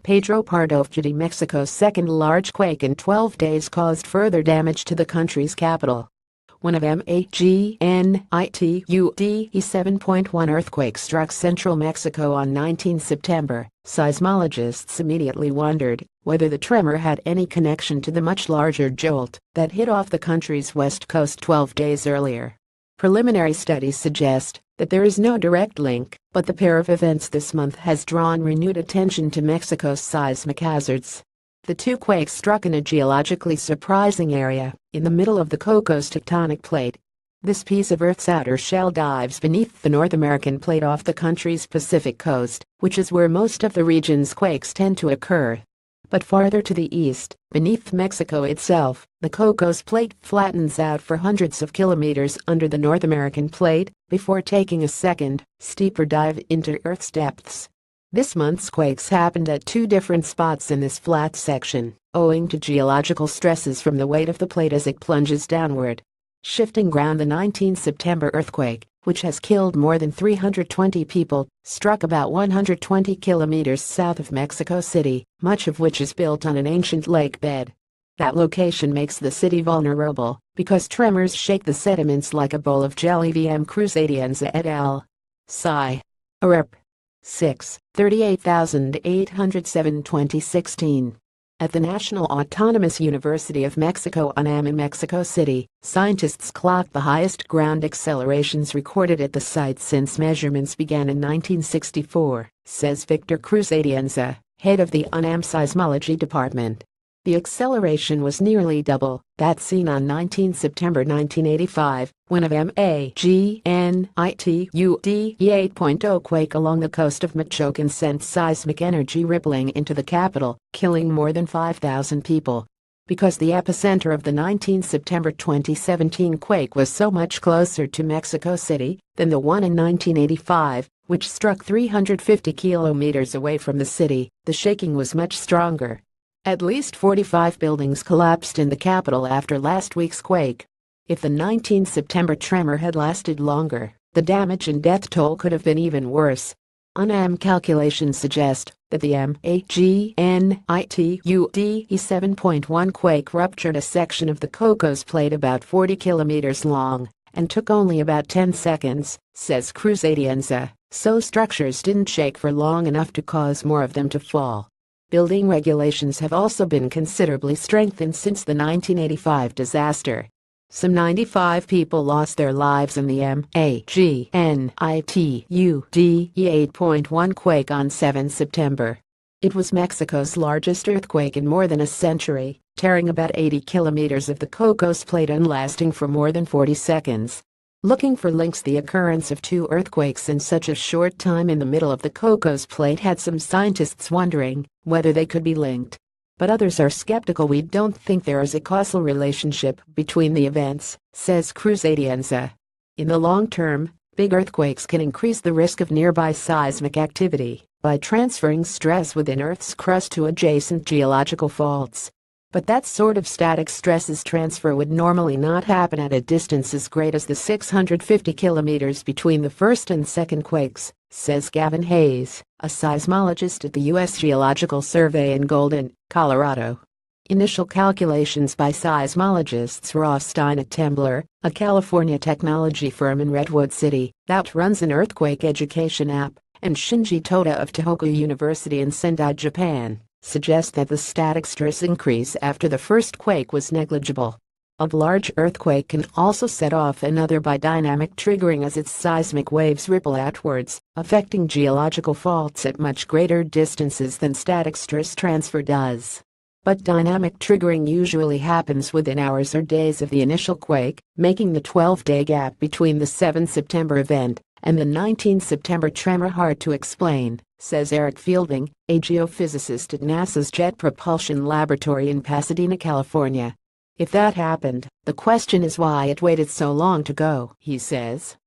Pedro PardoAFPGetty Mexico's second large quake in 12 days caused further damage to the country's capital. One of magnitude 7.1 earthquake struck central Mexico on 19 September. Seismologists immediately wondered whether the tremor had any connection to the much larger jolt that hit off the country's west coast 12 days earlier. Preliminary studies suggest that there is no direct link, but the pair of events this month has drawn renewed attention to Mexico's seismic hazards. The two quakes struck in a geologically surprising area in the middle of the Cocos tectonic plate. This piece of Earth's outer shell dives beneath the North American plate off the country's Pacific coast, which is where most of the region's quakes tend to occur. But farther to the east, beneath Mexico itself, the Cocos plate flattens out for hundreds of kilometers under the North American plate before taking a second, steeper dive into Earth's depths. This month's quakes happened at two different spots in this flat section, owing to geological stresses from the weight of the plate as it plunges downward. Shifting ground. The 19 September earthquake, which has killed more than 320 people, struck about 120 kilometers south of Mexico City, much of which is built on an ancient lake bed. That location makes the city vulnerable because tremors shake the sediments like a bowl of jelly. Cruzadienza et al. Sci. Arep. 6, 38,807 2016. At the National Autonomous University of Mexico UNAM in Mexico City, scientists clocked the highest ground accelerations recorded at the site since measurements began in 1964, says Victor Cruzadienza, head of the UNAM seismology department. The acceleration was nearly double that seen on 19 September 1985, when a magnitude 8.0 quake along the coast of Michoacán sent seismic energy rippling into the capital, killing more than 5,000 people. Because the epicenter of the 19 September 2017 quake was so much closer to Mexico City than the one in 1985, which struck 350 kilometers away from the city, the shaking was much stronger. At least 45 buildings collapsed in the capital after last week's quake. If the 19 September tremor had lasted longer, the damage and death toll could have been even worse. UNAM calculations suggest that the magnitude 7.1 quake ruptured a section of the Cocos plate about 40 kilometers long and took only about 10 seconds, says Cruzadienza, so structures didn't shake for long enough to cause more of them to fall. Building regulations have also been considerably strengthened since the 1985 disaster. Some 95 people lost their lives in the magnitude 8.1 quake on 7 September. It was Mexico's largest earthquake in more than a century, tearing about 80 kilometers of the Cocos plate and lasting for more than 40 seconds. Looking for links. The occurrence of two earthquakes in such a short time in the middle of the Cocos plate had some scientists wondering whether they could be linked. But others are skeptical. We don't think there is a causal relationship between the events, says Cruzadienza. In the long term, big earthquakes can increase the risk of nearby seismic activity by transferring stress within Earth's crust to adjacent geological faults. But that sort of static stresses transfer would normally not happen at a distance as great as the 650 kilometers between the first and second quakes, says Gavin Hayes, a seismologist at the U.S. Geological Survey in Golden, Colorado. Initial calculations by seismologists Rothstein at Tembler, a California technology firm in Redwood City that runs an earthquake education app, and Shinji Toda of Tohoku University in Sendai, Japan, suggest that the static stress increase after the first quake was negligible. A large earthquake can also set off another by dynamic triggering as its seismic waves ripple outwards, affecting geological faults at much greater distances than static stress transfer does. But dynamic triggering usually happens within hours or days of the initial quake, making the 12-day gap between the 7 September event and the 19 September tremor hard to explain, says Eric Fielding, a geophysicist at NASA's Jet Propulsion Laboratory in Pasadena, California. If that happened, the question is why it waited so long to go, he says.